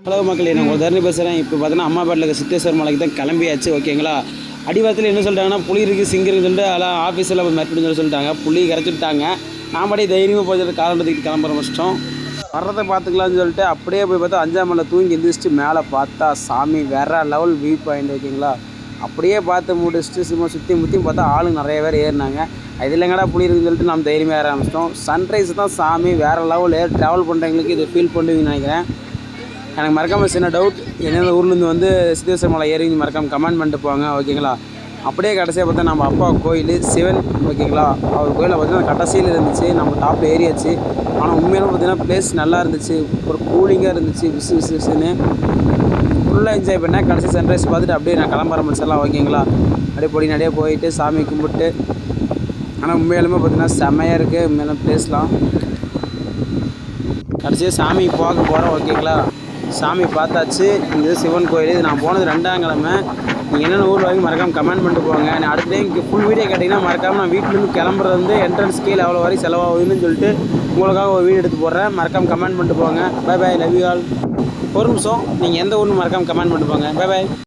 Hello மக்களே, நான் ஒரு தரணி பேசுகிறேன். இப்போ பார்த்தீங்கன்னா அம்மாபேட்டில் இருக்க சித்தேஸ்வர் மலைக்கு தான் கிளம்பியாச்சு. ஓகேங்களா, அடிவாரத்தில் என்ன சொல்லிட்டாங்கன்னா புளி இருக்குது சிங்கம் இருக்குன்ட்டு அதெல்லாம் ஆஃபீஸில் மேற்பட்டு சொல்லிட்டாங்க. புளி கரைச்சிட்டாங்க. நான் படி தைரியமாக போய் காலத்துக்கு கிளம்புற முடிச்சிட்டோம். வர்றதை பார்த்துக்கலாம்னு சொல்லிட்டு அப்படியே போய் பார்த்தா 5ஆம் மலை தூங்கி எந்திரிச்சிட்டு மேலே பார்த்தா சாமி வேற லெவல் வியூ பாயிண்ட். ஓகேங்களா, அப்படியே பார்த்து முடிச்சுட்டு சும்மா சுற்றி முற்றியும் பார்த்தா ஆளுங்க நிறைய பேர் ஏறினாங்க. இது இல்லைங்கடா புளி இருக்குன்னு சொல்லிட்டு நம்ம தைரியமாக ஏற ஆரம்பிச்சிட்டோம். சன்ரைஸ் தான் சாமி வேறு லெவல். ட்ராவல் பண்ணுறவங்களுக்கு இதை ஃபீல் பண்ணுவீங்கன்னு நினைக்கிறேன். எனக்கு மறக்காமல் சின்ன டவுட், எந்தெந்த ஊர்லேருந்து வந்து சித்தேஸ்வர் மலை ஏறி மறக்காமல் கமெண்ட் பண்ணிட்டு போவாங்க. ஓகேங்களா, அப்படியே கடைசியாக பார்த்தா நம்ம அப்பா கோயில் சிவன். ஓகேங்களா, அவர் கோயிலில் பார்த்தீங்கன்னா கடைசியில் இருந்துச்சு. நம்ம டாப்பில் ஏறியாச்சு. ஆனால் உண்மையிலும் பார்த்தீங்கன்னா பிளேஸ் நல்லா இருந்துச்சு. ஒரு கூலிங்காக இருந்துச்சு. விசுன்னு ஃபுல்லாக என்ஜாய் பண்ணேன். கடைசி சன்ரைஸ் பார்த்துட்டு அப்படியே நான் கிளம்ப ஆரம்பிச்சிடலாம். ஓகேங்களா, அப்படியே பொடி நிறைய போயிட்டு சாமி கும்பிட்டு. ஆனால் உண்மையிலுமே பார்த்தீங்கன்னா செம்மையாக இருக்குது உண்மையிலும் பிளேஸ்லாம். கடைசியாக சாமி பார்க்க போகிறோம். ஓகேங்களா, சாமி பார்த்தாச்சு. இந்த சிவன் கோயில் இது நான் போனது 2ஆம் கிழமை. நீங்கள் என்னென்ன ஊர் வரைக்கும் மறக்காமல் கமெண்ட் பண்ணிட்டு போங்க. நான் அடுத்த டைம் இங்கே ஃபுல் வீடியோ கேட்டிங்கன்னா மறக்காமல் நான் வீட்டிலேருந்து கிளம்புறது வந்து என்ட்ரன்ஸ் கீழே எவ்வளோ வரைக்கும் செலவாகுதுன்னு சொல்லிட்டு உங்களுக்காக ஒரு வீடியோ எடுத்து போடுறேன். மறக்காமல் கமெண்ட் பண்ணிட்டு போங்க. Bye bye, love you all. ஒரு நிமிஷம், நீங்கள் எந்த ஊர்னு மறக்காமல் கமெண்ட் பண்ணிட்டு போங்க. Bye by.